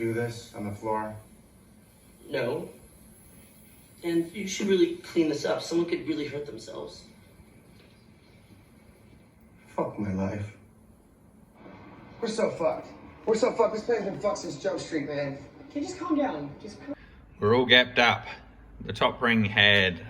Do this on the floor? No. And you should really clean this up. Someone could really hurt themselves. Fuck my life. We're so fucked. We're so fucked. This place has been fucked since Joe Street, man. Can you just calm down? We're all gapped up. The top ring had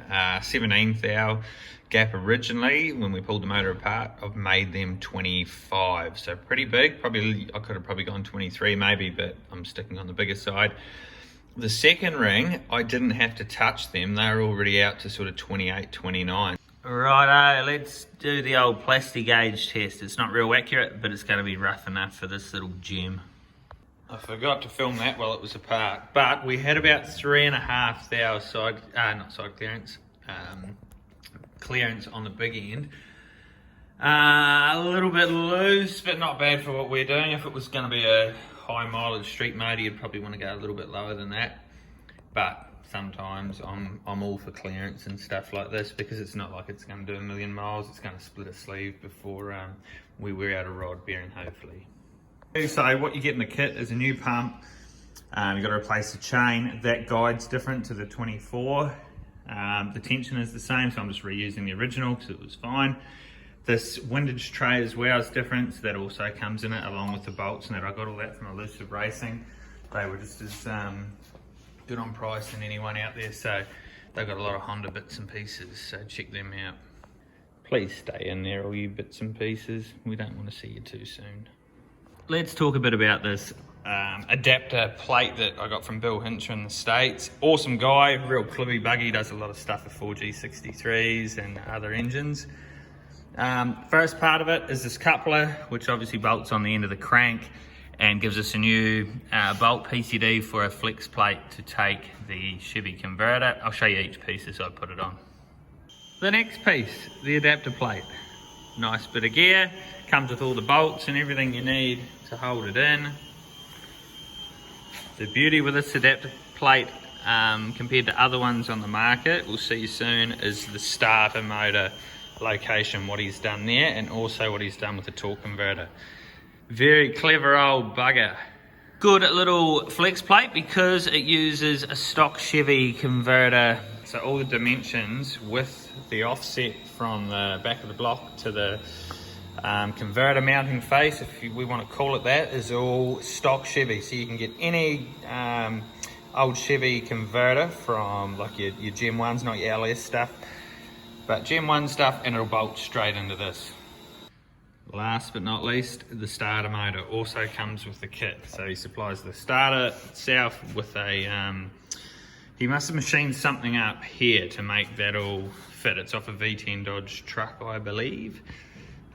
17 thou gap originally. When we pulled the motor apart, I've made them 25, so pretty big. I could have probably gone 23 maybe, but I'm sticking on the bigger side. The second ring, I didn't have to touch them. They were already out to sort of 28, 29. Righto, let's do the old plasti gauge test. It's not real accurate, but it's going to be rough enough for this little gem. I forgot to film that while it was apart, but we had about 3.5 thou clearance on the big end. A little bit loose, but not bad for what we're doing. If it was going to be a high mileage street motor, you'd probably want to go a little bit lower than that. But sometimes I'm all for clearance and stuff like this, because it's not like it's going to do a million miles. It's going to split a sleeve before we wear out a rod bearing, hopefully. So what you get in the kit is a new pump. You've got to replace the chain. That guide's different to the 24. The tension is the same, so I'm just reusing the original because it was fine. This windage tray as well is different, so that also comes in it along with the bolts and that. I got all that from Elusive Racing. They were just as good on price than anyone out there, so they've got a lot of Honda bits and pieces, so check them out. Please stay in there, all you bits and pieces. We don't want to see you too soon. Let's talk a bit about this adapter plate that I got from Bill Hincher in the States. Awesome guy, real clibby buggy, does a lot of stuff with 4G63s and other engines. First part of it is this coupler, which obviously bolts on the end of the crank and gives us a new bolt PCD for a flex plate to take the Chevy converter. I'll show you each piece as I put it on. The next piece, the adapter plate. Nice bit of gear, comes with all the bolts and everything you need to hold it in. The beauty with this adapter plate compared to other ones on the market, we'll see soon, is the starter motor location, what he's done there, and also what he's done with the torque converter. Very clever old bugger. Good little flex plate because it uses a stock Chevy converter, so all the dimensions with the offset from the back of the block to the converter mounting face, if we want to call it that, is all stock Chevy. So you can get any old Chevy converter from like your Gen 1s, not your LS stuff, but Gen 1 stuff, and it'll bolt straight into this. Last but not least, the starter motor also comes with the kit. So he supplies the starter itself with a, he must have machined something up here to make that all fit. It's off a V10 Dodge truck, I believe.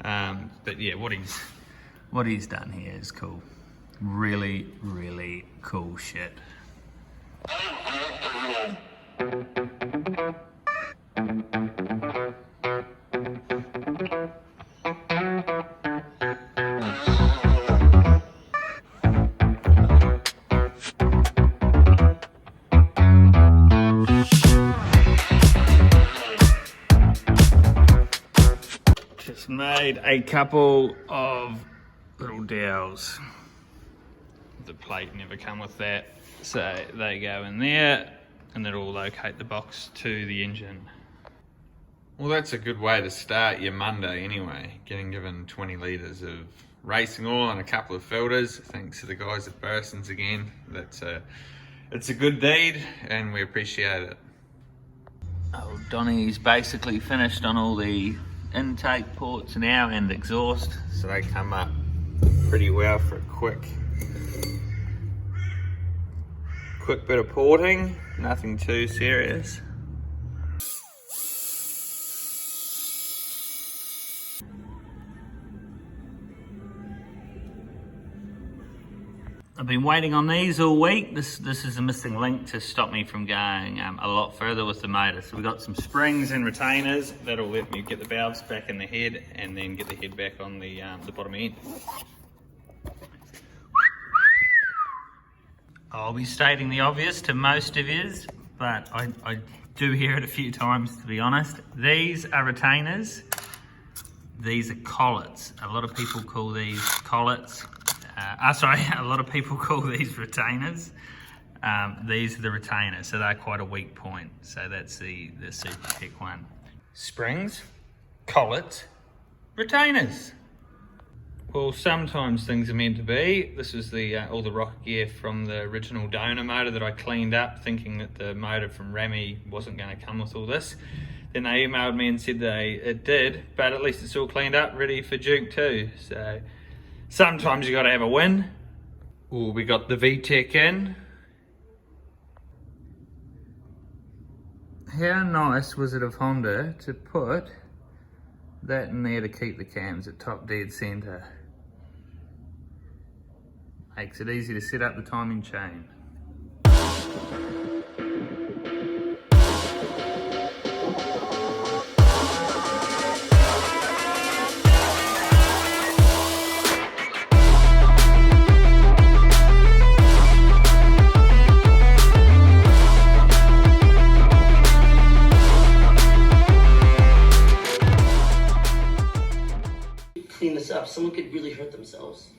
But yeah, what he's done here is cool. Really, really cool shit. Just made a couple of little dowels. The plate never come with that, so they go in there and that'll locate the box to the engine. Well, that's a good way to start your Monday anyway, getting given 20 litres of racing oil and a couple of filters. Thanks to the guys at Burson's again. It's a good deed and we appreciate it. Oh, Donnie's basically finished on all the intake ports now and exhaust, so they come up pretty well for a quick bit of porting, nothing too serious. I've been waiting on these all week. This is a missing link to stop me from going a lot further with the motor. So we've got some springs and retainers that'll let me get the valves back in the head and then get the head back on the bottom end. I'll be stating the obvious to most of yous, but I do hear it a few times, to be honest. These are retainers. These are collets. A lot of people call these collets. Sorry, a lot of people call these retainers. These are the retainers, so they're quite a weak point. So that's the super thick one. Springs, collets, retainers. Well, sometimes things are meant to be. This is the all the rocket gear from the original donor motor that I cleaned up, thinking that the motor from Rami wasn't going to come with all this. Then they emailed me and said it did, but at least it's all cleaned up, ready for Duke too. So sometimes you got to have a win. Oh, we got the VTEC in. How nice was it of Honda to put that in there to keep the cams at top dead centre? Makes it easy to set up the timing chain. Clean this up. Someone could really hurt themselves.